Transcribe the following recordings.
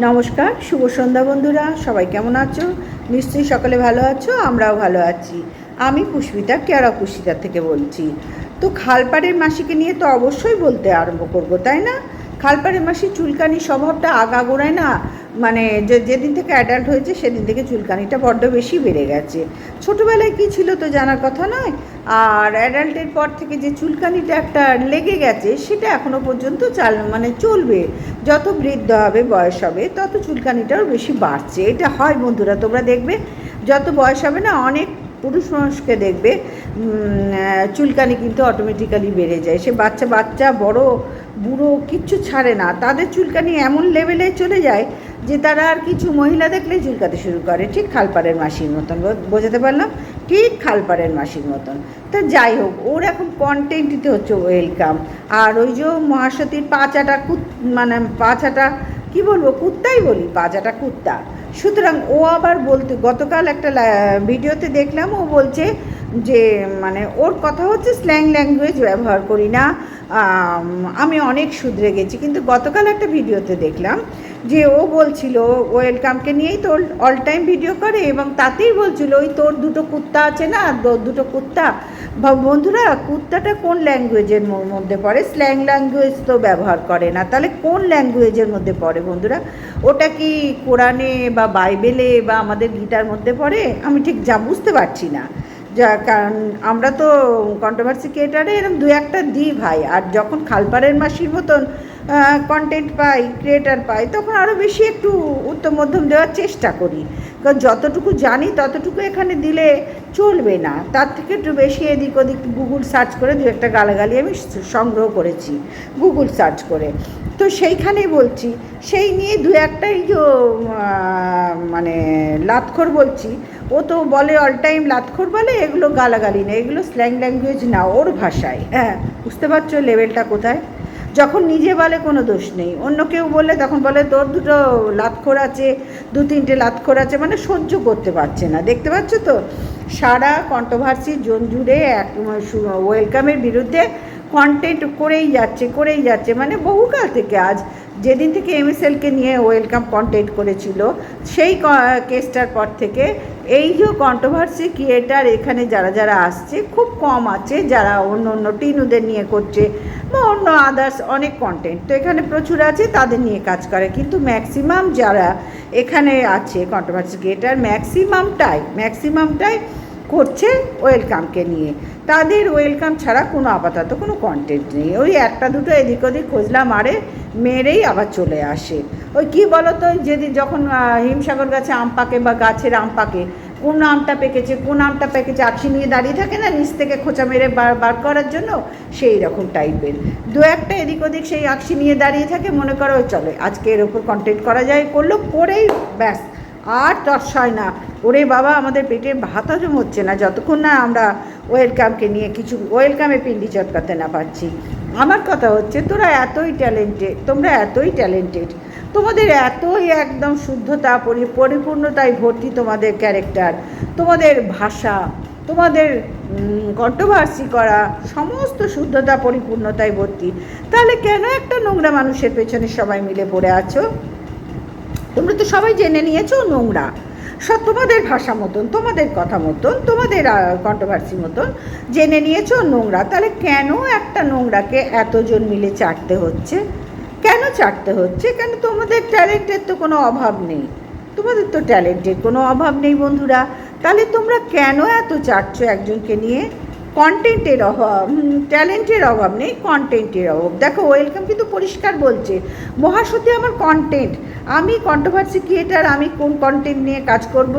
নমস্কার, শুভ সন্ধ্যা বন্ধুরা। সবাই কেমন আছো? নিশ্চয়ই সকলে ভালো আছো, আমরাও ভালো আছি। আমি পুষ্পিতা, কেয়ারা পুষ্পিতা থেকে বলছি। তো খালপাড়ের মাসিকে নিয়ে তো অবশ্যই বলতে আরম্ভ করব, তাই না? খালপাড়ের মাসির চুলকানি স্বভাবটা আগাগোড়ায় না, মানে যেদিন থেকে অ্যাডাল্ট হয়েছে সেদিন থেকে চুলকানিটা বড্ড বেশি বেড়ে গেছে। ছোটোবেলায় কী ছিল তো জানার কথা নয়, আর অ্যাডাল্টের পর থেকে যে চুলকানিটা একটা লেগে গেছে সেটা এখনও পর্যন্ত চলবে। যত বৃদ্ধ হবে, বয়স হবে, তত চুলকানিটাও বেশি বাড়ছে। এটা হয় বন্ধুরা, তোমরা দেখবে যত বয়স হবে না, অনেক পুরুষ মানুষকে দেখবে চুলকানি কিন্তু অটোমেটিক্যালি বেড়ে যায়। সে বাচ্চা বাচ্চা বড় বুড়ো কিচ্ছু ছাড়ে না, তাদের চুলকানি এমন লেভেলে চলে যায় যে তারা আর কিছু মহিলা দেখলেই চুলকাতে শুরু করে, ঠিক খালপাড়ের মাসির মতন। বোঝাতে পারলাম? ঠিক খালপাড়ের মাসির মতন। তো যাই হোক, ওর এখন কন্টেন্টই হচ্ছে ওয়েলকাম। আর ওই যে মহাসতীর পাঁচাটা পাঁচাটা কী বলবো, কুত্তাই বলি, পাঁচাটা কুত্তা। সুতরাং ও আবার বলতে, গতকাল একটা ভিডিওতে দেখলাম ও বলছে যে ওর কথা হচ্ছে স্ল্যাং ল্যাঙ্গুয়েজ ব্যবহার করি না, আমি অনেক শুধরে গেছি। কিন্তু গতকাল একটা ভিডিওতে দেখলাম যে ও বলছিল ওয়েলকামকে নিয়েই তো অল টাইম ভিডিও করে, এবং তাতেই বলছিল ওই তোর দুটো কুত্তা আছে না, দুটো কুত্তা। বন্ধুরা, কুত্তাটা কোন ল্যাঙ্গুয়েজের মধ্যে পড়ে? স্ল্যাং ল্যাঙ্গুয়েজ তো ব্যবহার করে না, তাহলে কোন ল্যাঙ্গুয়েজের মধ্যে পড়ে বন্ধুরা? ওটা কি কোরআনে বা বাইবেলে বা আমাদের গীতার মধ্যে পড়ে? আমি ঠিক বুঝতে পারছি না। কারণ আমরা তো কন্ট্রোভার্সি ক্রিয়েটারে এরকম দু একটা দিই ভাই, আর যখন খালপাড়ের মাসির মতন কন্টেন্ট পাই, ক্রিয়েটার পাই, তখন আরও বেশি একটু উত্তম মধ্যম দেওয়ার চেষ্টা করি। কারণ যতটুকু জানি ততটুকু এখানে দিলে চলবে না, তার থেকে একটু বেশি এদিক ওদিক গুগল সার্চ করে দু একটা গালাগালি আমি সংগ্রহ করেছি গুগল সার্চ করে। তো সেইখানেই বলছি, সেই নিয়ে দু একটাই যে লাতখোর বলছি, ও তো বলে অল টাইম লাতখোর বলে, এগুলো গালাগালি না, এগুলো স্ল্যাং ল্যাঙ্গুয়েজ না, ওর ভাষায়। হ্যাঁ, বুঝতে পারছো লেভেলটা কোথায়? যখন নিজে বলে কোনো দোষ নেই, অন্য কেউ বললে তখন বলে তোর দুটো লাতখোর আছে, দু তিনটে লাতখোর আছে, সহ্য করতে পারছে না। দেখতে পাচ্ছ তো, সারা কন্ট্রোভার্সি জোন জুড়ে ওয়েলকামের বিরুদ্ধে কন্টেন্ট করেই যাচ্ছে বহুকাল থেকে। আজ যেদিন থেকে MSLকে নিয়ে ওয়েলকাম কন্টেন্ট করেছিল, সেই কেসটার পর থেকে এই যে কন্ট্রোভার্সি ক্রিয়েটার এখানে যারা যারা আসছে খুব কম আছে, যারা অন্য টিনুদের নিয়ে করছে বা অন্য আদার্স অনেক কন্টেন্ট তো এখানে প্রচুর আছে, তাদের নিয়ে কাজ করে। কিন্তু ম্যাক্সিমাম যারা এখানে আছে কন্ট্রোভার্সি ক্রিয়েটার, ম্যাক্সিমামটাই করছে ওয়েলকামকে নিয়ে। তাদের ওয়েলকাম ছাড়া কোনো আপাতত কোনো কন্টেন্ট নেই। ওই একটা দুটো এদিক ওদিক খোঁজলা মারে, মেরেই আবার চলে আসে। ওই কী বলো তো, যখন হিমসাগর গাছে আম পাকে বা গাছের আম পাকে, কোন আমটা পেকেছে আকশি নিয়ে দাঁড়িয়ে থাকে না, নিচ থেকে খোঁচা মেরে বার করার জন্য, সেই রকম টাইপের দু একটা এদিক ওদিক সেই আকশি নিয়ে দাঁড়িয়ে থাকে। মনে করো চলে আজকে এর ওপর কন্টেন্ট করা যায়, করেই ব্যাস, আর তর্সায় না। ওরে বাবা, আমাদের পেটের ভাত হজম হচ্ছে না যতক্ষণ না আমরা ওয়েলকামকে নিয়ে কিছু ওয়েলকামে পিন্ডি চটকাতে না পারছি। আমার কথা হচ্ছে, তোমরা এতই ট্যালেন্টেড, তোমাদের এতই একদম শুদ্ধতা পরিপূর্ণতায় ভর্তি তোমাদের ক্যারেক্টার, তোমাদের ভাষা, তোমাদের কন্ট্রোভার্সি করা, সমস্ত শুদ্ধতা পরিপূর্ণতায় ভর্তি, তাহলে কেন একটা নোংরা মানুষের পেছনে সবাই মিলে পড়ে আছো? তোমরা তো সবাই জেনে নিয়েছো নোংরা, সব তোমাদের ভাষা মতন, তোমাদের কথা মতন, তোমাদের কন্ট্রোভার্সি মতন জেনে নিয়েছো নোংরা। তাহলে কেন একটা নোংরাকে এতজন মিলে চাটতে হচ্ছে? কেন তোমাদের ট্যালেন্টের তো কোনো অভাব নেই, বন্ধুরা। তাহলে তোমরা কেন এত চাটছো একজনকে নিয়ে? কন্টেন্টের অভাব, ট্যালেন্টের অভাব নেই, কন্টেন্টের অভাব। দেখো, ওয়েলকাম কিন্তু পরিষ্কার বলছে, মহাসতী আমার কন্টেন্ট, আমি কন্ট্রোভার্সি ক্রিয়েটার, আমি কোন কন্টেন্ট নিয়ে কাজ করব,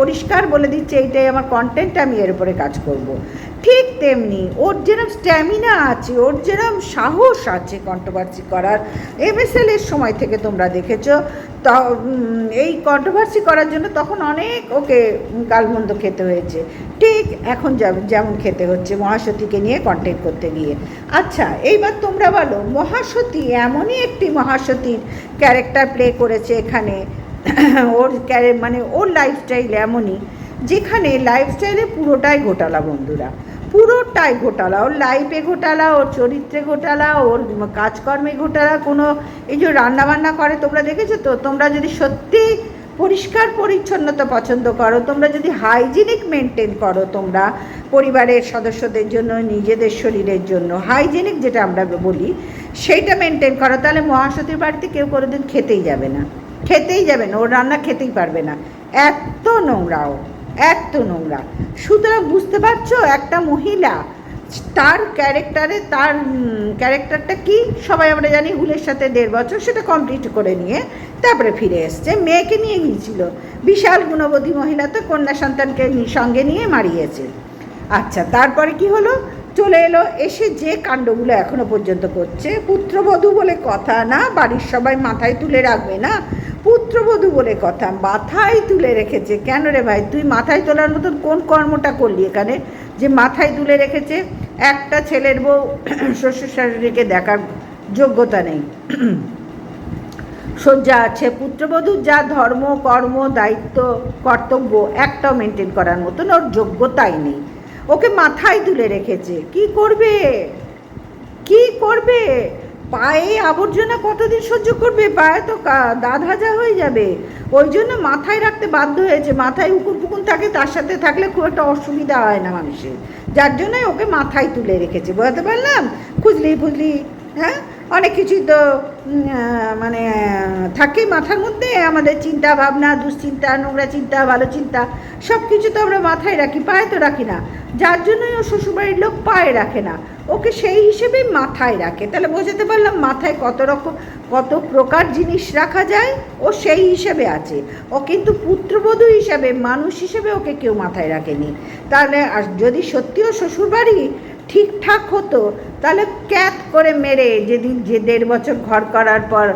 পরিষ্কার বলে দিচ্ছে এইটাই আমার কন্টেন্ট, আমি এর উপরে কাজ করব। ঠিক তেমনি ওর যেরকম স্ট্যামিনা আছে, ওর যেরকম সাহস আছে কন্ট্রোভার্সি করার, MSL-এর সময় থেকে তোমরা দেখেছো, এই কন্ট্রোভার্সি করার জন্য তখন অনেক ওকে গালমন্দ খেতে হয়েছে, ঠিক এখন যেমন খেতে হচ্ছে মহাসতীকে নিয়ে কন্টেন্ট করতে গিয়ে। আচ্ছা, এইবার তোমরা বলো, মহাসতী এমনই একটি মহাসতীর ক্যারেক্টার প্লে করেছে এখানে, ওর লাইফস্টাইল এমনই, যেখানে লাইফস্টাইলে পুরোটাই ঘোটালা বন্ধুরা, পুরোটাই ঘোটালা, ওর লাইফে ঘোটালা, ওর চরিত্রে ঘোটালা, ওর কাজকর্মে ঘোটালা। কোনো এই যে রান্নাবান্না করে তোমরা দেখেছো তো? তোমরা যদি সত্যি পরিষ্কার পরিচ্ছন্নতা পছন্দ করো, তোমরা যদি হাইজিনিক মেনটেন করো, তোমরা পরিবারের সদস্যদের জন্য, নিজেদের শরীরের জন্য হাইজিনিক যেটা আমরা বলি সেইটা মেনটেন করো, তাহলে মহাসতীর বাড়িতে কেউ কোনোদিন খেতেই যাবে না, খেতেই যাবে না, ওর রান্না খেতেই পারবে না। এত নোংরাও, এত নোংরা। সুতরাং বুঝতে পারছো, একটা মহিলা তার ক্যারেক্টারটা কি সবাই আমরা জানি। হুলের সাথে 1.5 বছর সেটা কমপ্লিট করে নিয়ে তারপরে ফিরে এসছে, মেয়েকে নিয়ে গিয়েছিল। বিশাল গুণবতী মহিলা, তো কন্যা সন্তানকে সঙ্গে নিয়ে মারিয়েছে। আচ্ছা, তারপরে কি হলো? চলে এলো, এসে যে কাণ্ডগুলো এখনো পর্যন্ত করছে। পুত্রবধূ বলে কথা না, বাড়ির সবাই মাথায় তুলে রাখবে না, পুত্রবধূ বলে কথা, মাথায় তুলে রেখেছে। কেন রে ভাই, তুই মাথায় তোলার মতন কোন কর্মটা করলি এখানে যে মাথায় তুলে রেখেছে? একটা ছেলের বউ শ্বশুর শাশুড়িকে দেখার যোগ্যতা নেই, সজ্জা আছে। পুত্রবধূর যা ধর্ম, কর্ম, দায়িত্ব, কর্তব্য একটাও মেনটেন করার মতন ওর যোগ্যতাই নেই। ওকে মাথায় তুলে রেখেছে। কি করবে, কি করবে? পায়ে আবর্জনা কতদিন সহ্য করবে? পায়ে তো দাঁত হাজা হয়ে যাবে। ওই জন্য মাথায় রাখতে বাধ্য হয়েছে। মাথায় উকুন পুকুন থাকে, তার সাথে থাকলে খুব একটা অসুবিধা হয় না মানুষের, যার জন্যই ওকে মাথায় তুলে রেখেছে। বুঝতে পারলাম? খুঁজলি ফুজলি, হ্যাঁ, অনেক কিছুই তো মানে থাকে মাথার মধ্যে। আমাদের চিন্তা ভাবনা, দুশ্চিন্তা, নোংরা চিন্তা, ভালো চিন্তা, সব কিছু তো আমরা মাথায় রাখি, পায়ে তো রাখি না। যার জন্যই ও শ্বশুরবাড়ির লোক পায়ে রাখে না, ওকে সেই হিসেবেই মাথায় রাখে। তাহলে বোঝাতে পারলাম মাথায় কত প্রকার জিনিস রাখা যায়, ও সেই হিসেবে আছে। ও কিন্তু পুত্রবধূ হিসেবে, মানুষ হিসেবে ওকে কেউ মাথায় রাখেনি। তাহলে আর যদি সত্যিও শ্বশুরবাড়ি ঠিকঠাক হতো, তাহলে ক্যাত করে মেরে, যেদিন যে 1.5 বছর ঘর করার পর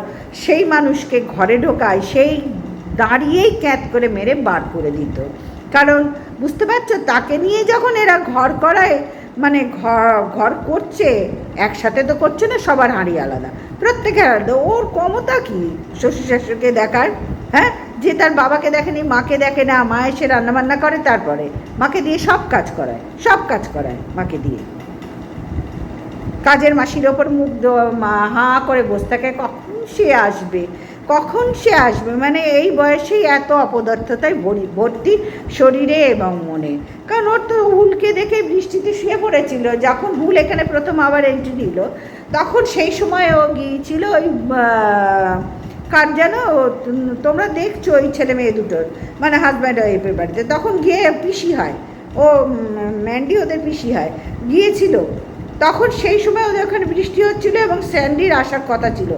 সেই মানুষকে ঘরে ঢোকায়, সেই দাঁড়িয়েই ক্যাত করে মেরে বার করে দিত। কারণ বুঝতে পারছো, তাকে নিয়ে যখন এরা ঘর করায়, মানে ঘর করছে, একসাথে তো করছে না, সবার হাঁড়ি আলাদা, প্রত্যেকের আলাদা। ওর ক্ষমতা কি শ্বশুর শাশুড়িকে দেখার? হ্যাঁ, যে তার বাবাকে দেখেনি, মাকে দেখে না, মা এসে রান্নাবান্না করে, তারপরে মাকে দিয়ে সব কাজ করায় মাকে দিয়ে। কাজের মাসির ওপর মুখ হাঁ করে বসে থাকে, কখন সে আসবে। মানে এই বয়সেই এত অপদার্থতায় ভর্তি শরীরে এবং মনে। কারণ ওর তো হুলকে দেখে বৃষ্টিতে শুয়ে পড়েছিল যখন হুল এখানে প্রথম আবার এন্ট্রি নিল, তখন সেই সময় ও গিয়েছিল ওই কার যেন, তোমরা দেখছো ওই ছেলে মেয়ে দুটোর, মানে হাজব্যান্ড ওয়াইফের বাড়িতে, তখন গিয়ে পিসি হয়, ও ম্যান্ডি ওদের পিসি হয়, গিয়েছিল। তখন সেই সময় ওদের ওখানে বৃষ্টি হচ্ছিল এবং স্যান্ডির আসার কথা ছিল।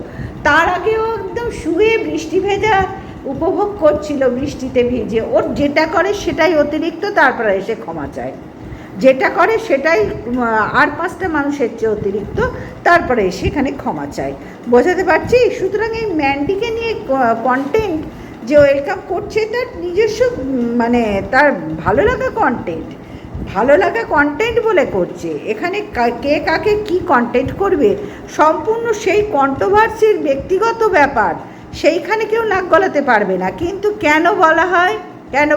তার আগেও একদম শুয়ে বৃষ্টি ভেজা উপভোগ করছিল, বৃষ্টিতে ভিজে। ওর যেটা করে সেটাই অতিরিক্ত, তারপরে এসে ক্ষমা চায়। যেটা করে সেটাই আর 5টা মানুষের চেয়ে অতিরিক্ত, তারপরে সেখানে ক্ষমা চায়। বোঝাতে পারছি? সুতরাং এই ম্যান্ডিকে নিয়ে কন্টেন্ট যে ওয়েলকাম করছে, তার নিজস্ব মানে তার ভালো লাগা কন্টেন্ট বলে করছে। এখানে কে কাকে কি কন্টেন্ট করবে সম্পূর্ণ সেই কন্ট্রোভার্সির ব্যক্তিগত ব্যাপার, সেইখানে কেউ নাক গলাতে পারবে না। কিন্তু কেন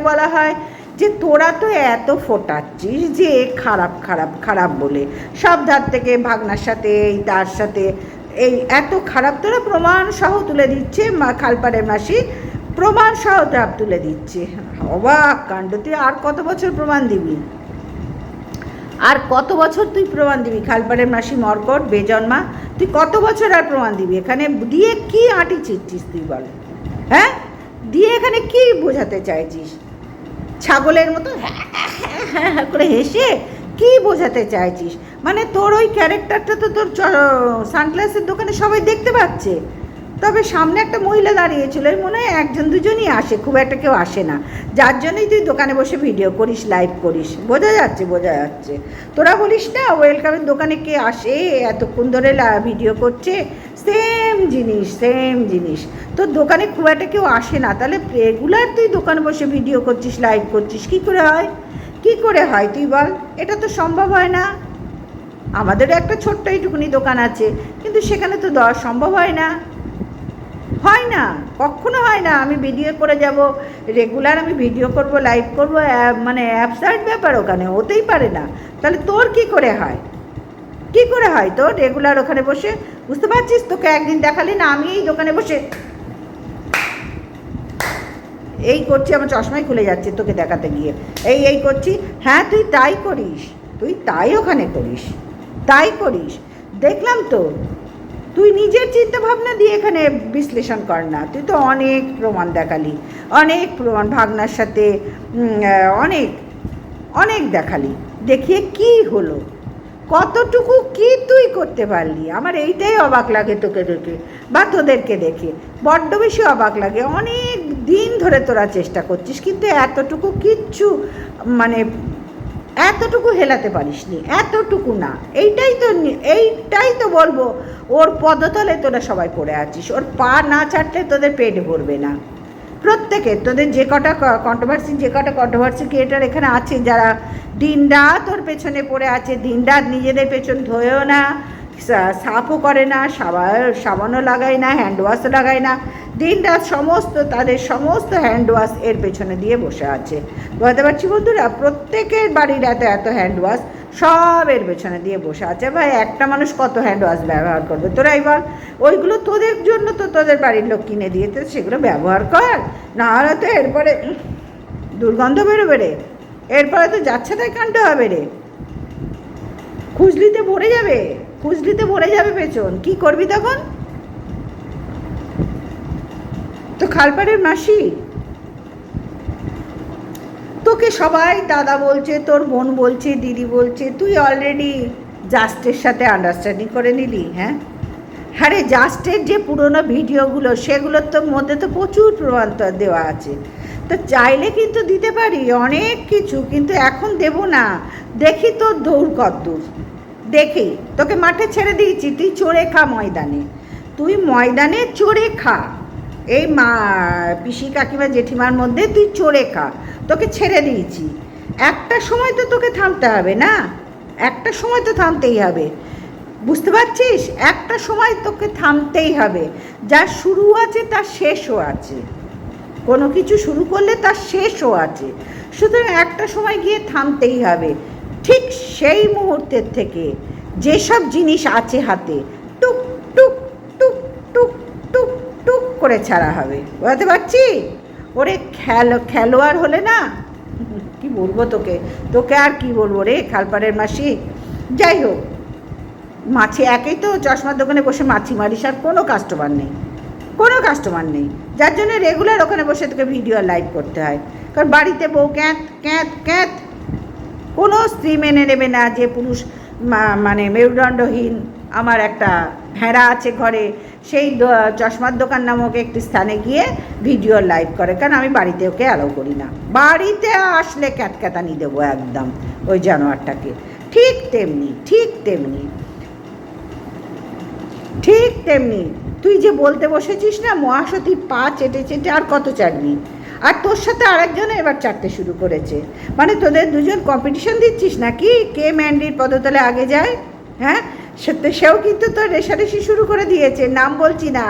বলা হয় যে তোরা তো এত ফোটাচ্ছিস যে খারাপ বলে, সব ধার থেকে ভাগনার সাথে, এই তার সাথে, এই এত খারাপ তোরা প্রমাণ সহ তুলে দিচ্ছে। খালপাড়ের মাসি প্রমাণ সহ তুলে দিচ্ছে। অবাক কাণ্ড! তুই আর কত বছর প্রমাণ দিবি? খালপাড়ের মাসি মর্কট বেজন্মা, তুই কত বছর আর প্রমাণ দিবি? এখানে দিয়ে কি আঁটি ছিটছিস তুই বল? হ্যাঁ, দিয়ে এখানে কি বোঝাতে চাইছিস? ছাগলের মতো হ্যাঁ করে হেসে কি বোঝাতে চাইছিস? মানে তোর ওই ক্যারেক্টারটা তো তোর সানগ্লাসের দোকানে সবাই দেখতে পাচ্ছে। তবে সামনে একটা মহিলা দাঁড়িয়েছিল, মনে হয় 1-2জনই আসে, খুব একটা কেউ আসে না, যার জন্যই তুই দোকানে বসে ভিডিও করিস, লাইভ করিস। বোঝা যাচ্ছে। তোরা বলিস না ওয়েলকামের দোকানে কে আসে, এতক্ষণ ধরে ভিডিও করছে, সেম জিনিস। তোর দোকানে খুব একটা কেউ আসে না, তাহলে রেগুলার তুই দোকানে বসে ভিডিও করছিস, লাইভ করছিস, কি করে হয় তুই বল? এটা তো সম্ভব হয় না। আমাদেরও একটা ছোট্ট এইটুকুনি দোকান আছে, কিন্তু সেখানে তো দেওয়া সম্ভব হয় না। হয় না, কখনো হয় না। আমি ভিডিও করে যাব, রেগুলার আমি ভিডিও করব, লাইভ করব, মানে অ্যাবসার্ড ব্যাপার ওখানে হতেই পারে না। তাহলে তোর কি করে হয়, কি করে হয় তোর রেগুলার ওখানে বসে? বুঝতে পারছিস? তোকে একদিন দেখালি না আমি এই দোকানে বসে এই করছি, আমার চশমাই খুলে যাচ্ছে তোকে দেখাতে গিয়ে, এই করছি। হ্যাঁ তুই তাই করিস, তুই তাই ওখানে করিস, তাই করিস, দেখলাম তো। তুই নিজের চিন্তা ভাবনা দিয়ে এখানে বিশ্লেষণ কর না। তুই তো অনেক প্রমাণ দেখালি, অনেক প্রমাণ, ভাগনার সাথে অনেক অনেক দেখালি। দেখিয়ে কি হলো? কতটুকু কি তুই করতে পারলি? আমার এইটাই অবাক লাগে তোকে দেখে, বা তোদেরকে দেখে বড্ড বেশি অবাক লাগে। অনেক দিন ধরে তোরা চেষ্টা করছিস, কিন্তু এতটুকু কিচ্ছু, মানে এতটুকু হেলাতে পারিসনি, এতটুকু না। এইটাই তো বলবো, ওর পদতলে তোরা সবাই পড়ে আছিস। ওর পা না ছাড়লে তোদের পেট ভরবে না। প্রত্যেকে তোদের যে কটা কন্ট্রোভার্সি ক্রিয়েটার এখানে আছে, যারা দিনরাত ওর পেছনে পড়ে আছে, দিনরাত নিজেদের পেছন ধোয়েও না, সাফও করে না, সাবানও লাগায় না, হ্যান্ড ওয়াশও লাগায় না, দিনরাত তাদের সমস্ত হ্যান্ড ওয়াশ এর পেছনে দিয়ে বসে আছে। বুঝতে পারছি বন্ধুরা? প্রত্যেকের বাড়ির এত হ্যান্ড ওয়াশ সব এর পেছনে দিয়ে বসে আছে। ভাই একটা মানুষ কত হ্যান্ড ওয়াশ ব্যবহার করবে? তোরাই বল। ওইগুলো তোদের জন্য তো তোদের বাড়ির লোক কিনে দিয়েছে, সেগুলো ব্যবহার কর, না হলে তো এরপরে দুর্গন্ধ বেরোবে রে, এরপরে তো যাচ্ছে তাই কাণ্ড হবে রে, খুজলিতে ভরে যাবে পেছন। কি করবি তখন? তো খালপাড়ের মাসি, তোকে সবাই দাদা বলছে, তোর বোন বলছে, দিদি বলছে, তুই অলরেডি জাস্টের সাথে আন্ডারস্ট্যান্ডিং করে নিলি। হ্যাঁ রে, জাস্টের যে পুরোনো ভিডিওগুলো, সেগুলোর তো মধ্যে তো প্রচুর প্রমাণ দেওয়া আছে। তো চাইলে কিন্তু দিতে পারি অনেক কিছু, কিন্তু এখন দেব না। দেখি তোর দৌড় কদ্দূর, দেখি। তোকে মাঠে ছেড়ে দিয়েছি, তুই চড়ে খা ময়দানে, তুই ময়দানে চড়ে খা। এই পিসি কাকিমা জেঠিমার মধ্যে তুই চড়ে খা, তোকে ছেড়ে দিয়েছি। একটা সময় তো তোকে থামতে হবে না, একটা সময় তো থামতেই হবে। বুঝতে পারছিস? একটা সময় তোকে থামতেই হবে। যা শুরু আছে তার শেষও আছে, কোনো কিছু শুরু করলে তার শেষও আছে, সুতরাং একটা সময় গিয়ে থামতেই হবে। ঠিক সেই মুহূর্তের থেকে যেসব জিনিস আছে হাতে, টুক টুক টুক টুক টুক টুক করে ছাড়া হবে। বুঝতে পারছি? ওরে খেলোয়াড় হলে না, কি বলবো তোকে আর কি বলবো রে খালপাড়ের মাসি। যাই হোক, মাছি একেই তো চশমার দোকানে বসে মাছি মারিস, আর কোনো কাস্টমার নেই, যার জন্য রেগুলার ওখানে বসে তোকে ভিডিও আর লাইভ করতে হয়। কারণ বাড়িতে বউ ক্যাঁত, কোনো স্ত্রী মেনে নেবে না যে পুরুষ মানে মেরুদণ্ডহীন আমার একটা ভেড়া আছে ঘরে, সেই চশমার দোকান নামক একটি স্থানে গিয়ে ভিডিও লাইভ করে। কারণ আমি বাড়িতে ওকে অ্যালাউ করি না, বাড়িতে আসলে ক্যাতক্যাতানি দেবো একদম ওই জানোয়ারটাকে। ঠিক তেমনি তুই যে বলতে বসেছিস না, মহাসতী পা চেটে আর কত চাটবি? আর তোর সাথে আরেকজন এবার চাটতে শুরু করেছে। মানে তোদের দুজন কম্পিটিশন দিচ্ছিস নাকি, কে ম্যান্ডির পদতলে আগে যায়? হ্যাঁ, সেও কিন্তু তোর রেশারেশি শুরু করে দিয়েছে। নাম বলছি না,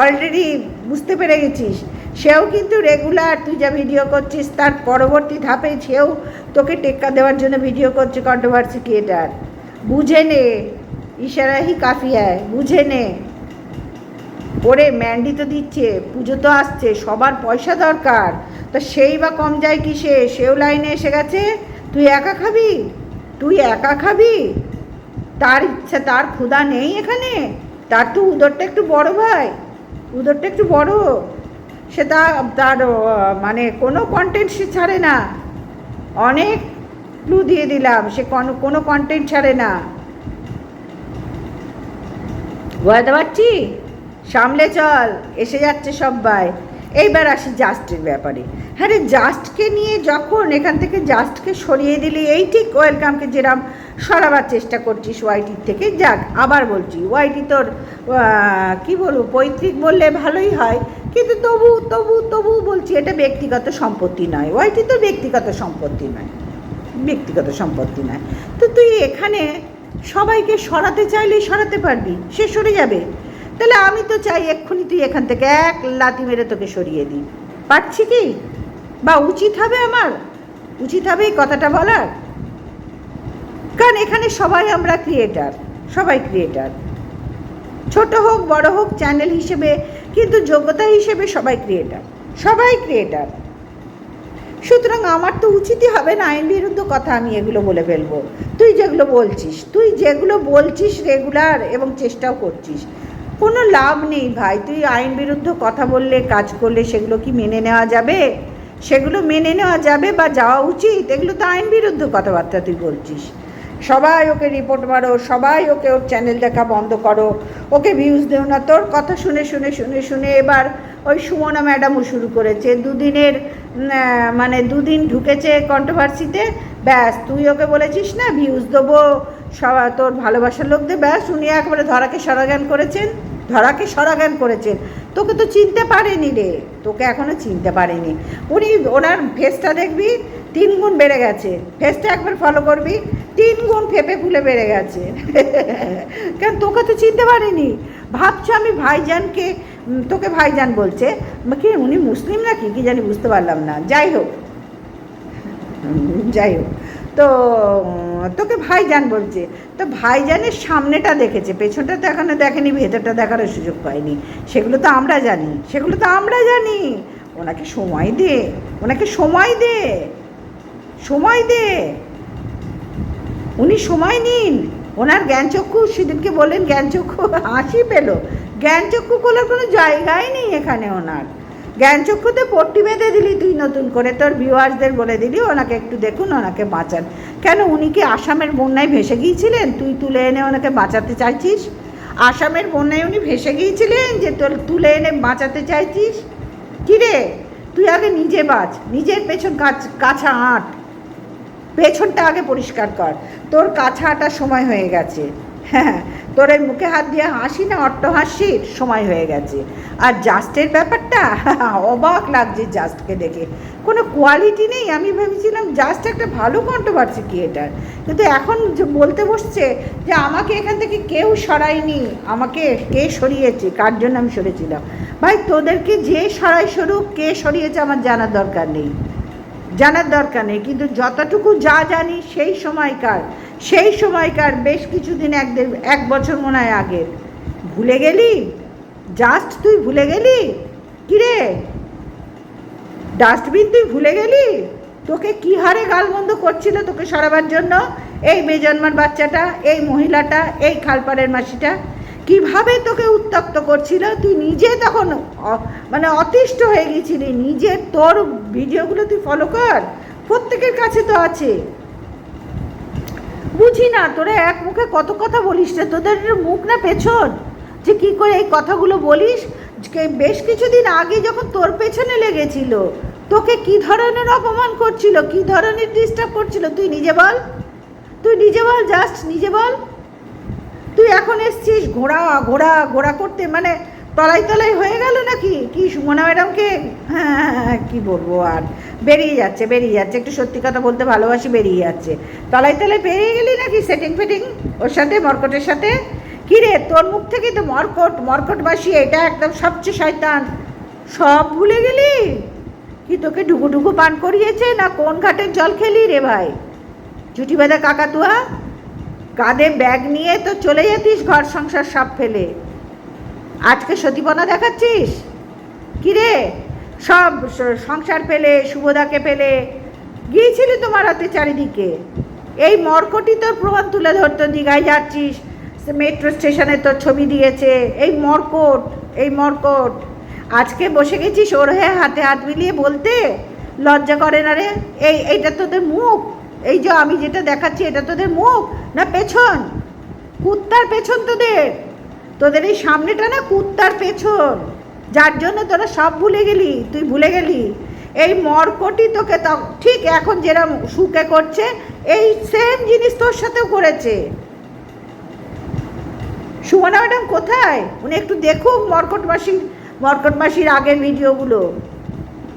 অলরেডি বুঝতে পেরে গেছিস। সেও কিন্তু রেগুলার তুই যা ভিডিও করছিস তার পরবর্তী ধাপে সেও তোকে টেক্কা দেওয়ার জন্য ভিডিও করছে, কন্ট্রোভার্সি ক্রিয়েটার। বুঝে নে, ইশারা হি কাফি হ্যায়, বুঝে নে। ওরে ম্যান্ডি তো দিচ্ছে, পুজো তো আসছে, সবার পয়সা দরকার, তা সেই বা কম যায় কিসে? সেও লাইনে এসে গেছে। তুই একা খাবি? তার ইচ্ছা, তার ক্ষুধা নেই এখানে? তার তো উদরটা একটু বড় ভাই, উদরটা একটু বড়। সে তার মানে কোনো কন্টেন্ট সে ছাড়ে না। অনেক ক্লু দিয়ে দিলাম, সে কোনো কন্টেন্ট ছাড়ে না। বুঝতে পারছি? সামলে চল, এসে যাচ্ছে সবাই। এইবার আসি জাস্টের ব্যাপারে। হ্যাঁ রে, জাস্টকে নিয়ে যখন এখান থেকে জাস্টকে সরিয়ে দিলি, এই ঠিক ওয়েলকামকে যেরকম সরাবার চেষ্টা করছিস ওয়াইটির থেকে, যাক আবার বলছি, ওয়াইটি তোর কি বলবো, পৈতৃক বললে ভালোই হয়, কিন্তু তবু বলছি এটা ব্যক্তিগত সম্পত্তি নয়। ওয়াইটি তোর ব্যক্তিগত সম্পত্তি নয়। তো তুই এখানে সবাইকে সরাতে চাইলেই সরাতে পারবি, সে সরে যাবে। তাহলে আমি তো চাই এক্ষুনি তুই এখান থেকে এক লাথি মেরে তোকে সরিয়ে দিই। পারছি কি? বা উচিত হবে আমার? উচিত হবে এই কথাটা বলার? কারণ এখানে সবাই আমরা ক্রিয়েটার, সবাই ক্রিয়েটার, ছোট হোক বড় হোক চ্যানেল হিসেবে, কিন্তু যোগ্যতা হিসেবে সবাই ক্রিয়েটার, সবাই ক্রিয়েটার। সুতরাং আমার তো উচিতই হবে না আইন বিরুদ্ধ কথা আমি এগুলো বলে ফেলবো। তুই যেগুলো বলছিস রেগুলার এবং চেষ্টাও করছিস, কোনো লাভ নেই ভাই। তুই আইন বিরুদ্ধ কথা বললে, কাজ করলে সেগুলো কি মেনে নেওয়া যাবে? সেগুলো মেনে নেওয়া যাবে বা যাওয়া উচিত? এগুলো তো আইন বিরুদ্ধ কথাবার্তা তুই বলছিস। সবাই ওকে রিপোর্ট মারো, সবাই ওকে ওর চ্যানেল দেখা বন্ধ করো, ওকে ভিউজ দেও না। তোর কথা শুনে শুনে শুনে শুনে এবার ওই সুমনা ম্যাডামও শুরু করেছে, দুদিন ঢুকেছে কন্ট্রোভার্সিতে, ব্যাস তুই ওকে বলেছিস না ভিউজ দেবো সবাই তোর ভালোবাসার লোকদের, ব্যাস উনি একবারে ধরাকে সরাজ্ঞান করেছেন। তোকে তো চিনতে পারেনি রে, তোকে এখনও চিনতে পারেনি। ওনার ফেসটা দেখবি 3 গুণ বেড়ে গেছে, ফেসটা একবার ফলো করবি 3 গুণ ফেপে ফুলে বেড়ে গেছে। কারণ তোকে তো চিনতে পারিনি। ভাবছো আমি ভাইজানকে, তোকে ভাইজান বলছে, কি উনি মুসলিম নাকি কি জানি, বুঝতে পারলাম না। যাই হোক, তো তোকে ভাইজান বলছে, তো ভাইজানের সামনেটা দেখেছে, পেছনটা তো এখনো দেখেনি, ভেতরটা দেখারও সুযোগ পায়নি। সেগুলো তো আমরা জানি। ওনাকে সময় দে, উনি সময় নিন। ওনার জ্ঞানচক্ষু, সেদিনকে বললেন জ্ঞানচক্ষু, হাসি পেল। জ্ঞানচক্ষু খোলার কোনো জায়গাই নেই এখানে ওনার। জ্ঞানচক্ষুতে পট্টি বেঁধে দিলি তুই নতুন করে, তোর ভিউয়ার্সদের বলে দিলি ওনাকে একটু দেখুন, ওনাকে বাঁচান। কেন, উনি কি আসামের বন্যায় ভেসে গিয়েছিলেন? তুই তুলে এনে ওনাকে বাঁচাতে চাইছিস? আসামের বন্যায় উনি ভেসে গিয়েছিলেন যে তোর তুলে এনে বাঁচাতে চাইছিস? কী রে, তুই আগে নিজে বাঁচ, নিজের পেছন কাছা আঁট, পেছনটা আগে পরিষ্কার কর। তোর কাছা আঁটার সময় হয়ে গেছে। হ্যাঁ, তোর এই মুখে হাত দিয়ে হাসি না, অট্টহাসির সময় হয়ে গেছে। আর জাস্টের ব্যাপারটা অবাক লাগছে, জাস্টকে দেখে কোনো কোয়ালিটি নেই। আমি ভেবেছিলাম জাস্ট একটা ভালো কন্ট্রোভার্সি ক্রিয়েটার, কিন্তু এখন বলতে বসছে যে আমাকে এখান থেকে কেউ সরায়নি, আমাকে কে সরিয়েছে, কার জন্য আমি সরেছিলাম। ভাই তোদেরকে যে সরুক, কে সরিয়েছে আমার জানার দরকার নেই, কিন্তু যতটুকু যা জানি সেই সময়কার বেশ কিছুদিন, 1 বছর মনে হয় আগের, ভুলে গেলি? জাস্ট তুই ভুলে গেলি? কিরে ডাস্টবিন, তুই ভুলে গেলি? তোকে কী হারে গালমন্দ করছিল তোকে সরাবার জন্য এই বেজন্মার বাচ্চাটা, এই মহিলাটা, এই খালপাড়ের মাসিটা, কিভাবে তোকে উত্তক্ত করছিল। তুই নিজে তখন অতিষ্ঠ হয়ে গেছিলি নিজে। তোর ভিডিওগুলো তুই ফলো কর, প্রত্যেকের কাছে তো আছে। বুঝি না তোরা এক মুখে কত কথা বলিস রে, তোদের মুখ না পেছন, যে কী করে এই কথাগুলো বলিস। বেশ কিছুদিন আগে যখন তোর পেছনে লেগেছিল, তোকে কি ধরনের অপমান করছিল, কি ধরনের ডিস্টার্ব করছিল, তুই নিজে বল, জাস্ট নিজে বল। তুই এখন এসছিস ঘোড়া করতে, তলাই হয়ে গেল নাকি? কি সুমনা ম্যাডামকে, হ্যাঁ কী বলবো, আর বেরিয়ে যাচ্ছে, একটু সত্যি কথা বলতে ভালোবাসি, বেরিয়ে যাচ্ছে। তলায় বেরিয়ে গেলি নাকি সেটিং ফেটিং ওর সাথে, মর্কটের সাথে? কী রে, তোর মুখ থেকেই তো মর্কটবাসী, এটা একদম সবচেয়ে শয়তান, সব ভুলে গেলি? কি তোকে ঢুকু পান করিয়েছে না কোন ঘাটের জল খেলি রে ভাই? চুটি বাঁধা কাকাতুয়া, কাঁধে ব্যাগ নিয়ে তো চলে যেতিস ঘর সংসার সব ফেলে, আজকে সতীপনা দেখাচ্ছিস? কিরে, সব সংসার ফেলে, শুভদাকে ফেলে গিয়েছিলি তোমার হাতে চারিদিকে। এই মর্কটই তোর প্রমাণ তুলে ধরতো, দীঘায় যাচ্ছিস, মেট্রো স্টেশনে তোর ছবি দিয়েছে এই মর্কট। আজকে বসে গেছিস ওর হয়ে হাতে হাত মিলিয়ে বলতে, লজ্জা করে না রে? এইটা তোদের মুখ, এই যে আমি যেটা দেখাচ্ছি এটা তোদের মুখ না পেছন? কুত্তার পেছন তোদের এই সামনেটা না কুত্তার পেছন, যার জন্য তোরা সব ভুলে গেলি। তুই ভুলে গেলি এই মর্কটই তোকে ঠিক এখন যেরকম সুখে করছে, এই সেম জিনিস তোর সাথেও করেছে। সুমনা ম্যাডাম কোথায়? উনি একটু দেখুক মর্কট মাসির আগের ভিডিওগুলো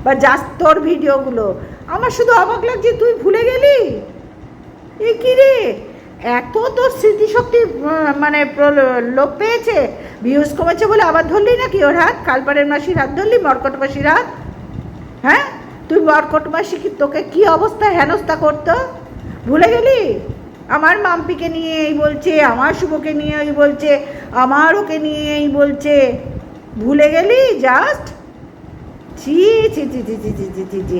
বা জাস্ট তোর ভিডিওগুলো। আমার শুধু অবাক লাগছে, তুই ভুলে গেলি? এ কী রে, এত তোর স্মৃতিশক্তি লোপ পেয়েছে? ভিউজ কমেছে বলে আবার ধরলি নাকি ওর হাত, খালপাড়ের মাসির হাত ধরলি, মর্কট মাসির হাত? হ্যাঁ, তুই মর্কট মাসি কি তোকে কি অবস্থায় হেনস্থা করতো ভুলে গেলি? আমার মাম্পিকে নিয়ে এই বলছে, আমার শুভকে নিয়ে এই বলছে, আমার ওকে নিয়ে এই বলছে, ভুলে গেলি জাস্ট? ছি ছি ছি ছি ছি ছি ছি ছি ছি।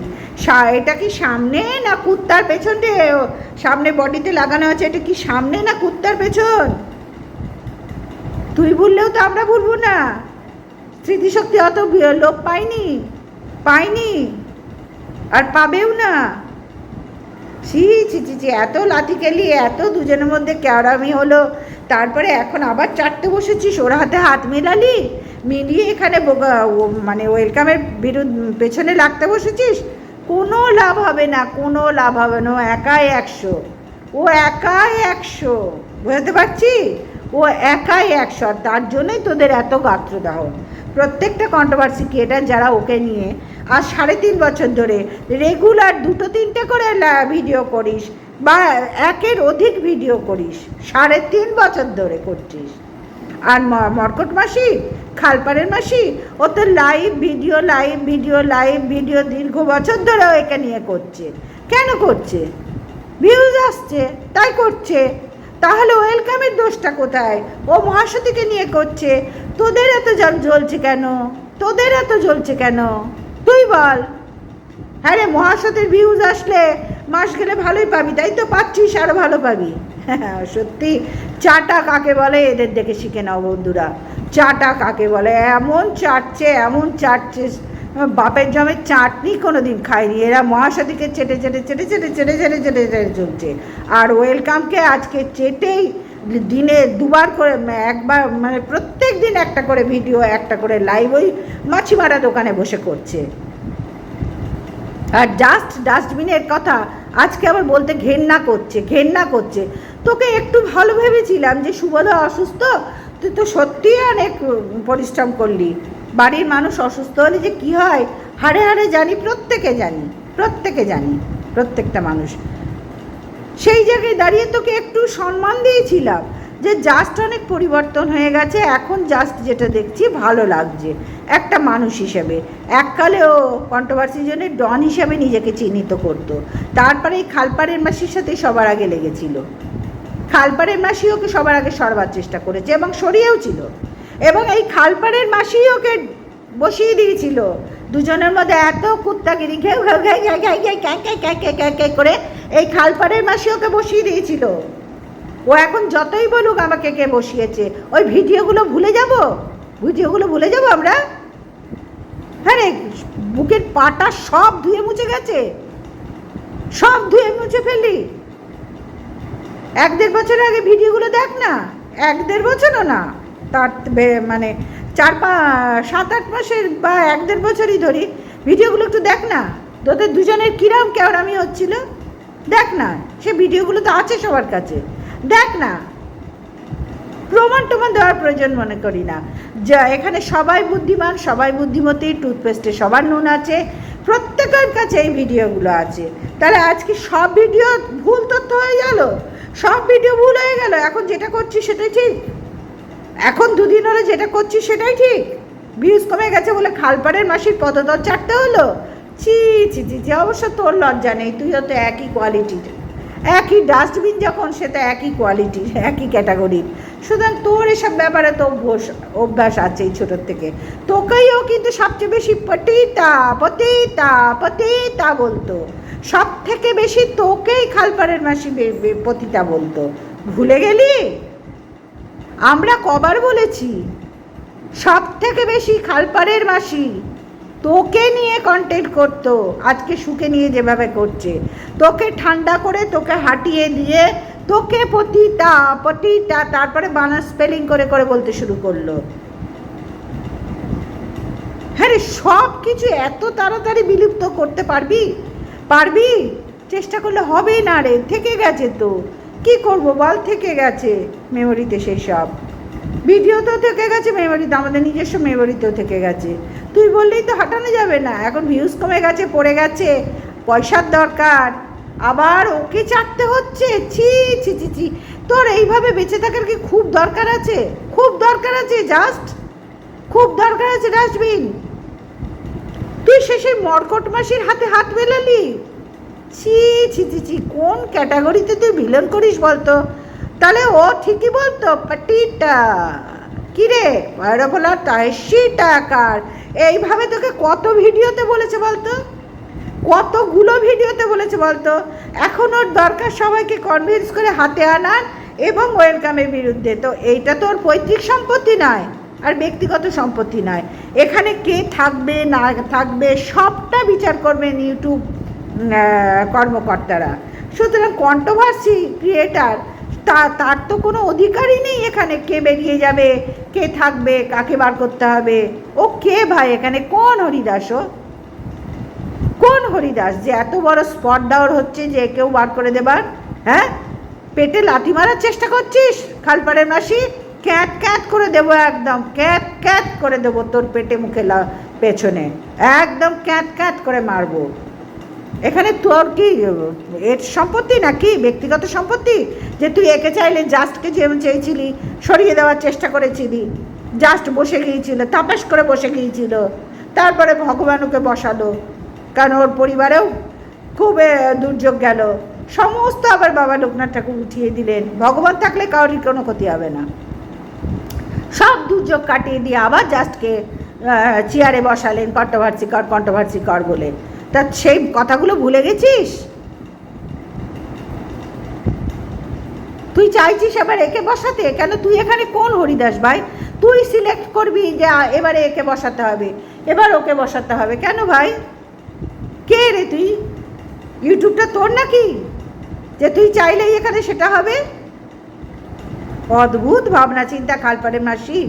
এটা কি সামনে না কুত্তার পেছনে? সামনে বডিতে লাগানো আছে, এটা কি সামনে না কুত্তার পেছন? তুই ভুললেও তো আমরা ভুলবো না। স্মৃতিশক্তি অত লোপ পাইনি আর পাবেও না। ছি ছি ছি ছি, এত লাথি খেলি, এত দুজনের মধ্যে ক্যারামি হলো, তারপরে এখন আবার চারটে বসেছিস, ওর হাতে হাত মেলালি, মিলিয়ে এখানে মানে ওয়েলকামের পেছনে লাগতে বসেছিস। কোনো লাভ হবে না, কোনো লাভ হবে না। ও একাই 100, ও একাই 100, বুঝতে পারছি? ও একাই 100, আর তার জন্যই তোদের এত গাত্রদাহ। প্রত্যেকটা কন্ট্রোভার্সি ক্রিয়েটার যারা ওকে নিয়ে আর 3.5 বছর ধরে রেগুলার 2-3টে করে ভিডিও করিস বা একের অধিক ভিডিও করিস, 3.5 বছর ধরে করছিস। আর মর্কট মাসি, খালপাড়ের মাসি, ও তো লাইভ ভিডিও দীর্ঘ বছর ধরে একে নিয়ে করছে। কেন করছে? ভিউজ আসছে তাই করছে। তাহলে ওয়েলকামের দোষটা কোথায়? ও মহাসতীকে নিয়ে করছে। তোদের এত জ্বলছে কেন? তুই বল। হ্যাঁ রে, মহাসতীর ভিউজ আসলে মাস গেলে ভালোই পাবি, তাই তো পাচ্ছিস, আরও ভালো পাবি। সত্যি চাটা কাকে বলে এদের দেখে শিখে নাও বন্ধুরা, চাটা কাকে বলে। এমন চাটছে, বাপের জমের চাটনি কোনো দিন খায়নি এরা। মহাসতীকে চেটে চলছে, আর ওয়েলকামকে আজকে চেটেই দিনে 2বার করে, একবার মানে প্রত্যেক দিন একটা করে ভিডিও, একটা করে লাইভ ওই মাছিমারা দোকানে বসে করছে। আর ডাস্টবিনের কথা আজকে আবার বলতে ঘেন্না করছে। তোকে একটু ভালো ভেবেছিলাম যে সুবোধা অসুস্থ, তুই তো সত্যিই অনেক পরিশ্রম করলি। বাড়ির মানুষ অসুস্থ হলে যে কী হয় হাড়ে জানি, প্রত্যেকটা মানুষ। সেই জায়গায় দাঁড়িয়ে তোকে একটু সম্মান দিয়েছিলাম যে জাস্ট অনেক পরিবর্তন হয়ে গেছে, এখন জাস্ট যেটা দেখছি ভালো লাগছে একটা মানুষ হিসেবে। এককালে ও কন্ট্রোভার্সির জন্য ডন হিসেবে নিজেকে চিহ্নিত করতো, তারপরে এই খালপাড়ের মাসির সাথে সবার আগে লেগেছিল। খালপাড়ের মাসি ওকে সবার আগে সরবার চেষ্টা করেছে এবং সরিয়েও ছিল, এবং এই খালপাড়ের মাসি ওকে বসিয়ে দিয়েছিল। দুজনের মধ্যে এত কুত্তাগিরি করে এই খালপাড়ের মাসি ওকে বসিয়ে দিয়েছিল। ও এখন যতই বলুক আমাকে কে বসিয়েছে, ওই ভিডিওগুলো ভুলে যাব আমরা। হ্যাঁ রে, বুকের পাটা সব ধুয়ে মুছে গেছে, সব ধুয়ে মুছে ফেলি। 1-1.5 বছর আগে ভিডিওগুলো দেখ না, 1-1.5 বছরও না, তার মানে 4-5-7-8 মাসের বা 1-1.5 বছরই ধরি, ভিডিওগুলো একটু দেখ না, তোদের দুজনের কিরম কেমন হচ্ছিল দেখ না। সে ভিডিওগুলো তো আছে সবার কাছে, দেখ না। প্রমাণ দেওয়ার প্রয়োজন মনে করি না। যা এখানে সবাই বুদ্ধিমান, সবাই বুদ্ধিমতী, টুথপেস্টে সবার নুন আছে, প্রত্যেকের কাছে এই ভিডিওগুলো আছে। তাহলে আজকে সব ভিডিও ভুল তথ্য হয়ে গেল, এখন যেটা করছি সেটাই ঠিক, এখন 2 দিন হলে যেটা করছি সেটাই ঠিক। ভিউজ কমে গেছে বলে খালপাড়ের মাসির পদতল চাটতে হলো? ছি, অবশ্য তোর লজ্জা নেই, তুইও তো একই কোয়ালিটির, একই ডাস্টবিন, যখন সে তো একই কোয়ালিটির, একই ক্যাটাগরির। সুতরাং তোর এসব ব্যাপারে তো অভ্যাস আছে এই ছোটোর থেকে। তোকেও কিন্তু সবচেয়ে বেশি পতিতা বলতো, সব থেকে বেশি তোকেই খালপাড়ের মাসি পতিতা বলতো, ভুলে গেলি? আমরা কবার বলেছি সব থেকে বেশি খালপাড়ের মাসি তোকে নিয়ে কন্টেন্ট করতো, আজকে সুখে নিয়ে যেভাবে করছে, তোকে ঠান্ডা করে, তোকে হাঁটিয়ে দিয়ে, তোকে পতিতা, তারপরে বানান স্পেলিং করে বলতে শুরু করলো। হ্যাঁ রে, সব কিছু এত তাড়াতাড়ি বিলুপ্ত করতে পারবি? চেষ্টা করলে হবেই না রে, থেকে গেছে তো, কি করব বল, থেকে গেছে মেমোরিতে, সেই সব ভিডিওতেও থেকে গেছে মেমোরিতে, আমাদের নিজস্ব মেমোরিতেও থেকে গেছে। তুই বললেই তো হাঁটানো যাবে না। এখন ভিউজ কমে গেছে, পড়ে গেছে, পয়সার দরকার, আবার ওকে চাটতে হচ্ছে। ছি, তো তোর এইভাবে বেঁচে থাকার কি খুব দরকার আছে? খুব দরকার আছে, জাস্ট খুব দরকার আছে ডাস্টবিন। তুই শেষে মর্কট মাসির হাতে হাত মেলালি। ছি ছি ছি ছি, কোন ক্যাটাগরিতে তুই বিলন করিস বলতো? তাহলে ও ঠিকই বলতো পাটিটা কিরে ভৈরবলা ৮৩ টাকার। এইভাবে তোকে কত ভিডিওতে বলেছে বলতো, কতগুলো ভিডিওতে বলেছে বলতো। এখন ওর দরকার সবাইকে কনভিন্স করে হাতে আনার এবং ওয়েলকামের বিরুদ্ধে। তো এইটা তো ওর পৈতৃক সম্পত্তি নয় আর ব্যক্তিগত সম্পত্তি নয়। এখানে কে থাকবে না থাকবে সবটা বিচার করবেন ইউটিউব কর্মকর্তারা। সুতরাং কন্ট্রোভার্সি ক্রিয়েটার তার তো কোনো অধিকারই নেই এখানে, কে বেরিয়ে যাবে, কে থাকবে, কাকে বার করতে হবে। ও কে ভাই? এখানে কোন হরিদাস? ও কোন হরিদাস যে এত বড় স্পট ডাউন হচ্ছে যে কেউ বার করে দেবার? হ্যাঁ, পেটে লাথি মারার চেষ্টা করছিস খালপাড়ের মাসি? ক্যাট ক্যাট করে দেবো, একদম ক্যাট ক্যাট করে দেবো তোর পেটে মুখে পেছনে, একদম ক্যাট ক্যাট করে মারবো। এখানে তোর কি এর সম্পত্তি নাকি ব্যক্তিগত সম্পত্তি যে তুই একে চাইলে জাস্টকে যেমন চেয়েছিলি সরিয়ে দেওয়ার চেষ্টা করেছিলি, জাস্ট বসে গিয়েছিল, তাপাস করে বসে গিয়েছিল, তারপরে ভগবান ওকে বসালো, কারণ ওর পরিবারেও খুব দুর্যোগ গেল, সমস্ত আবার বাবা লোকনাথ ঠাকুর উঠিয়ে দিলেন। ভগবান থাকলে কারোরই কোনো ক্ষতি হবে না, সব দুর্যোগ কাটিয়ে দিয়ে আবার জাস্টকে চেয়ারে বসালেন কন্ট্রোভার্সি কর বলে। তা সেই কথাগুলো ভুলে গেছিস? তুই চাইছিস এবার একে বসাতে? কেন তুই এখানে কোন হরিদাস ভাই? তুই সিলেক্ট করবি যে এবারে একে বসাতে হবে, এবার ওকে বসাতে হবে। কেন ভাই? কে রে তুই? ইউটিউবটা তোর নাকি যে তুই চাইলেই এখানে সেটা হবে? অদ্ভুত ভাবনা চিন্তা খালপাড়ের মাসি,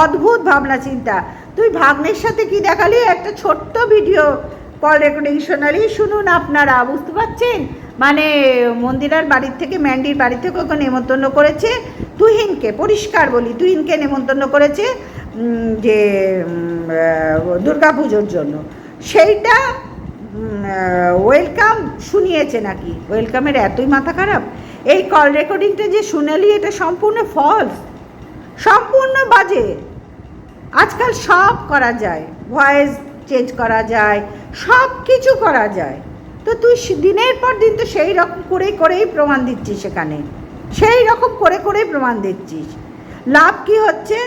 অদ্ভুত ভাবনা চিন্তা। তুই ভাগ্নের সাথে কি দেখালি? একটা ছোট্ট ভিডিও কল রেকর্ডিং শোনালি, শুনুন আপনারা, বুঝতে পারছেন? মানে মন্দিরার বাড়ির থেকে, ম্যান্ডির বাড়ি থেকে ওকে নেমন্তন্ন করেছে তুহিনকে, পরিষ্কার বলি তুহিনকে নেমন্তন্ন করেছে যে দুর্গা পুজোর জন্য। সেইটা ওয়েলকাম শুনিয়েছে নাকি? ওয়েলকামের এতই মাথা খারাপ? এই কল রেকর্ডিংটা যে শুনালি এটা সম্পূর্ণ ফলস, সম্পূর্ণ বাজে। আজকাল সব করা যায়, ভয়েস চেঞ্জ করা যায়, সব কিছু করা যায়। তো তুই দিনের পর দিন তো সেই রকম করেই প্রমাণ দিচ্ছিস, সেখানে সেই রকম করেই প্রমাণ দিচ্ছিস। লাভ কি হচ্ছে?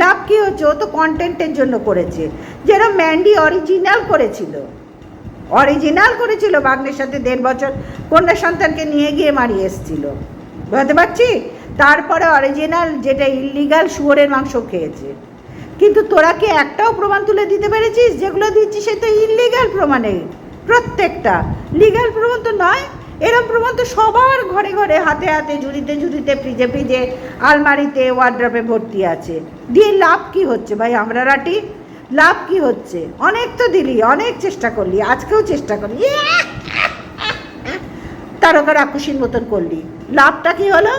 লাভ কি হচ্ছে? ও তো কন্টেন্টের জন্য করেছে। যেরকম ম্যান্ডি অরিজিনাল করেছিল বাগ্নের সাথে ১.৫ বছর কন্যা সন্তানকে নিয়ে গিয়ে মারিয়ে এসেছিল, বুঝতে পারছি। তারপরে অরিজিনাল যেটা ইললিগাল শুয়োরের মাংস খেয়েছে। কিন্তু তোরা কি একটাও প্রমাণ তুলে দিতে পেরেছিস? যেগুলো দিচ্ছিস সে তো ইললিগাল প্রমাণে, প্রত্যেকটা লিগাল প্রমাণ তো নয়। এরকম প্রমাণ তো সবার ঘরে ঘরে, হাতে হাতে, ঝুড়িতে ফ্রিজে আলমারিতে, ওয়ার্ড্রপে ভর্তি আছে। দিয়ে লাভ কি হচ্ছে ভাই? আমরা রাটি লাভ কি হচ্ছে? অনেক তো দিলি, অনেক চেষ্টা করলি, আজকেও চেষ্টা করলি, তারকা রাক্ষসীর মতন করলি, লাভটা কি হলো?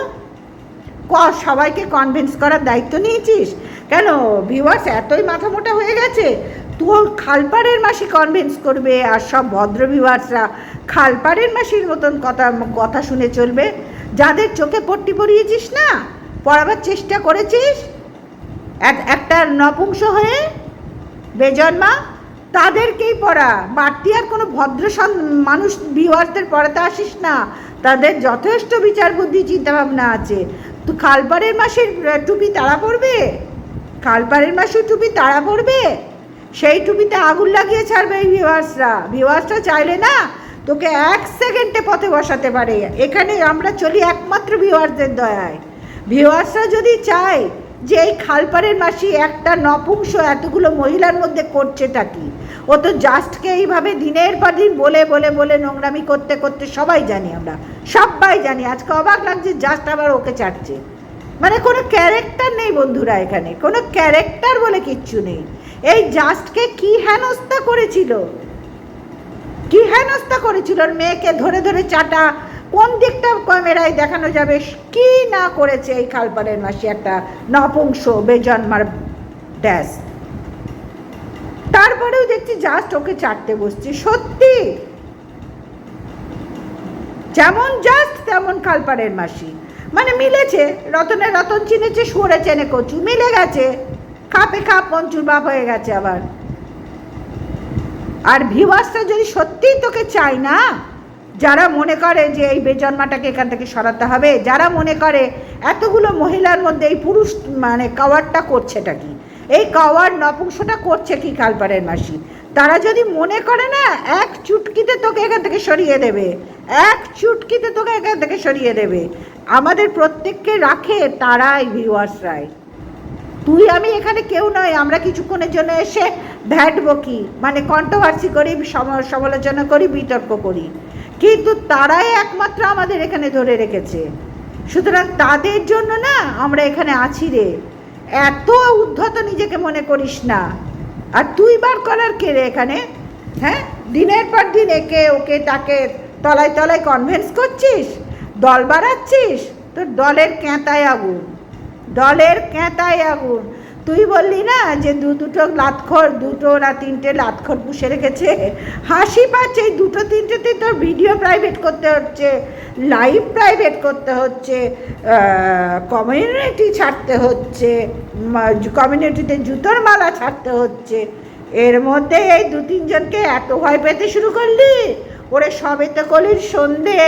সবাইকে কনভিন্স করার দায়িত্ব নিয়েছিস কেন? ভিউয়ার্স এতই মাথা মোটা হয়ে গেছে, তোর খালপাড়ের মাসি কনভিন্স করবে আর সব ভদ্র ভিউয়ার্সরা খালপাড়ের মাসির মতন কথা শুনে চলবে। যাদের চোখে পট্টি পরিয়েছিস না, পড়াবার চেষ্টা করেছিস একটা নপুংস হয়ে বেজন্মা, তাদেরকেই পড়া, বাড়তি আর কোনো ভদ্র মানুষ ভিউয়ার্সদের পড়াতে আসিস না। তাদের যথেষ্ট বিচার বুদ্ধি চিন্তাভাবনা আছে। তো খালপাড়ের মাসির টুপি তারা পড়বে? খালপাড়ের মাসির টুপি তারা পড়বে? সেই টুপিতে আগুন লাগিয়ে ছাড়বে এই ভিউয়ার্সরা চাইলে না তোকে ১ সেকেন্ডে পথে বসাতে পারে। এখানে আমরা চলি একমাত্র ভিউয়ার্সদের দয়ায়। ভিউয়ার্সরা যদি চায় যে এই খালপাড়ের মাসি একটা নপুংস এতগুলো মহিলার মধ্যে করছেটা কি, ও তো জাস্টকে এইভাবে দিনের পর দিন বলে নোংরামি করতে সবাই জানি, আমরা সবাই জানি। আজকে অবাক লাগছে জাস্ট আবার ওকে চাটছে। মানে কোনো ক্যারেক্টার নেই বন্ধুরা, এখানে কোনো ক্যারেক্টার বলে কিচ্ছু নেই। এই জাস্টকে কি হেনস্থা করেছিল ওর মেয়েকে ধরে চাটা, কোন দিকটা ক্যামেরায় দেখানো যাবে, কি না করেছে এই খালপাড়ের মাসি, একটা নপুংস বেজন্মার ড্যাস। তারপরেও দেখছি জাস্ট ওকে চাটতে বসছে। সত্যি যেমন জাস্ট তেমন খালপাড়ের মাসি। মানে মিলেছে, রতনে রতন চিনেছে, সুরে চেনে কচু, মিলে গেছে, খাপে খাপ পঞ্চুর বাপ হয়ে গেছে আবার। আর ভিউয়ার্সটা যদি সত্যিই তোকে চাই না, যারা মনে করে যে এই বেজন্মাটাকে এখান থেকে সরাতে হবে, যারা মনে করে এতগুলো মহিলার মধ্যে এই পুরুষ মানে কাওয়ারটা করছেটা কি, এই কাওয়ার নপুংসটা করছে কি খালপাড়ের মাসি, তারা যদি মনে করে না, এক চুটকিতে তোকে এখান থেকে সরিয়ে দেবে, এক চুটকিতে তোকে এখান থেকে সরিয়ে দেবে। আমাদের প্রত্যেককে রাখে তারাই, ভিউয়ার্সরাই। তুই আমি এখানে কেউ নয়, আমরা কিছুক্ষণের জন্য এসে ভ্যাট বকি, মানে কন্ট্রোভার্সি করি, সমালোচনা করি, বিতর্ক করি, কিন্তু তারাই একমাত্র আমাদের এখানে ধরে রেখেছে। সুতরাং তাদের জন্য না আমরা এখানে আছি রে। এত উদ্ধত নিজেকে মনে করিস না। আর তুই বার করার কে রে এখানে? হ্যাঁ, দিনের পর দিন একে ওকে তাকে তলায় তলায় কনভিন্স করছিস, দল বাড়াচ্ছিস, তোর দলের ক্যাঁতায় আগুন, দলের ক্যাঁতায় আগুন। তুই বললি না যে দুটো লাতখর, দুটো না তিনটে লাতখর পুষে রেখেছে, হাসি পাচ্ছে। এই দুটো তিনটেতে তোর ভিডিও প্রাইভেট করতে হচ্ছে, লাইভ প্রাইভেট করতে হচ্ছে, কমিউনিটি ছাড়তে হচ্ছে, কমিউনিটিতে জুতোর মালা ছাড়তে হচ্ছে। এর মধ্যে এই দু তিনজনকে এত ভয় পেতে শুরু করলি, ওরে সবে তো কলির সন্ধে,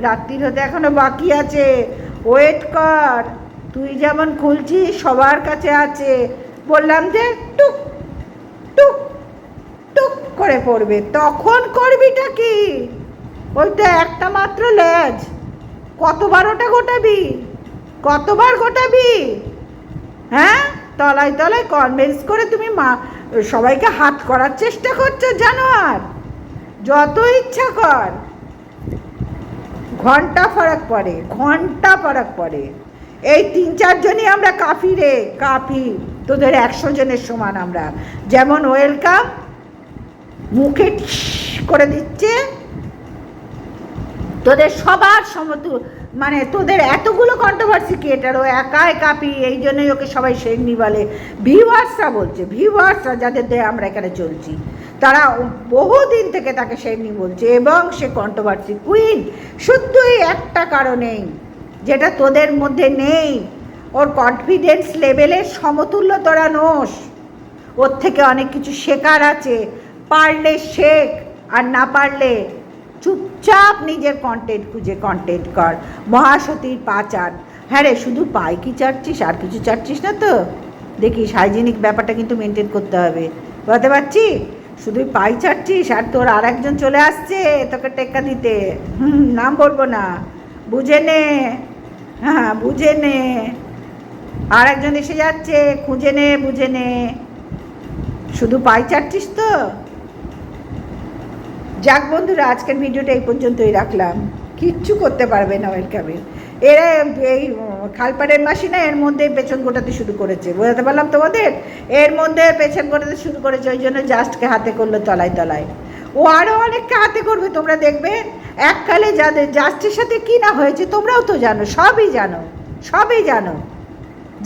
রাত্রির হতে এখনো বাকি আছে, ওয়েট কর। তুই যেমন খুলছিস সবার কাছে আছে, বললাম যে টুক টুক টুক করে পড়বে, তখন করবিটা কি? ওইটা একটা মাত্র লেজ, কতবার ওটা গোটাবি, কতবার গোটাবি? হ্যাঁ, তলায় তলায় কনভিন্স করে তুমি সবাইকে হাত করার চেষ্টা করছো, জানো? আর যত ইচ্ছা কর, ঘন্টা ফারাক পড়ে, ঘন্টা ফারাক পড়ে। এই 3-4 জনই আমরা কাফি রে, কাফি। তোদের 100 জনের সমান আমরা। যেমন ওয়েলকাম মুখে করে দিচ্ছে, তোদের সবার মানে তোদের এতগুলো কন্ট্রোভার্সি ক্রিয়েটার, ও একাই কাপি, এই জন্যই ওকে সবাই শেরনি বলে। ভিউয়ার্সরা বলছে, ভিউয়ার্সরা যাদের দিয়ে আমরা এখানে চলছি, তারা বহুদিন থেকে তাকে শেরনি বলছে, এবং সে কন্ট্রোভার্সি কুইন। শুধুই একটা কারণেই, যেটা তোদের মধ্যে নেই, ওর কনফিডেন্স লেভেলের সমতুল্য তোরা নোস। ওর থেকে অনেক কিছু শেখার আছে, পারলে শেখ, আর না পারলে চুপচাপ নিজের কন্টেন্ট খুঁজে কন্টেন্ট কর। মহাসতীর পা চাট। হ্যাঁ রে, শুধু পাই কি চাটছিস, আর কিছু চাটছিস না তো? দেখিস, হাইজিনিক ব্যাপারটা কিন্তু মেনটেন করতে হবে, বুঝতে পারছি? শুধুই পাই চাটছিস, আর তোর আর একজন চলে আসছে তোকে টেক্কা দিতে। নাম বলবো না, বুঝে নে, হ্যাঁ বুঝে নে, আর একজন এসে যাচ্ছে, খুঁজে নে, বুঝে নে। শুধু পাই চাটছিস তো। যাক বন্ধুরা, আজকের ভিডিওটা এই পর্যন্তই রাখলাম। কিচ্ছু করতে পারবে না ওয়েলকামের। এরা এই খালপাড়ের মাসি না, এর মধ্যে পেছন গোটাতে শুরু করেছে, বোঝাতে পারলাম তোমাদের? এর মধ্যে পেছন গোটাতে শুরু করেছে, ওই জন্য জাস্টকে হাতে করলো তলায় তলায়। ও আরও অনেককে হাতে করবে, তোমরা দেখবে। এককালে যাদের জাস্টের সাথে কী না হয়েছে তোমরাও তো জানো, সবই জানো, সবই জানো।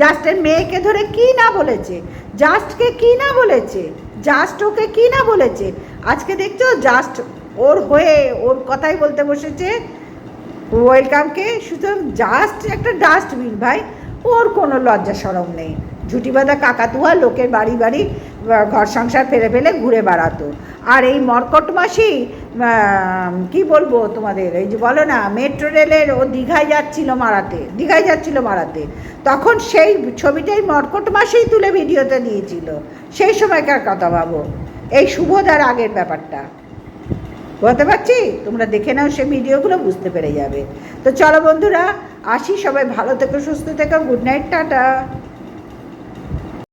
জাস্টের মেয়েকে ধরে কী না বলেছে, জাস্টকে কী না বলেছে, জাস্ট ওকে কী না বলেছে। আজকে দেখছো জাস্ট ওর হয়ে ওর কথাই বলতে বসেছে ওয়েলকামকে। সুতরাং জাস্ট একটা ডাস্টবিন ভাই, ওর কোনো লজ্জা সরম নেই। ঝুটি বাঁধা কাকাতুয়া লোকের বাড়ি বাড়ি ঘর সংসার ফেলে ফেলে ঘুরে বেড়াতো। আর এই মর্কট মাসি, কি বলবো তোমাদের, এই যে বলো না মেট্রো রেলের, ও দীঘায় যাচ্ছিল মারাতে, তখন সেই ছবিটাই মর্কট মাসেই তুলে ভিডিওতে দিয়েছিল। সেই সময়কার কথা ভাবো, এই শুভদার আগের ব্যাপারটা, বুঝতে পারছি? তোমরা দেখে নাও সেই ভিডিওগুলো, বুঝতে পেরে যাবে। তো চলো বন্ধুরা, আসি, সবাই ভালো থেকো, সুস্থ থেকো, গুড নাইট, টাটা।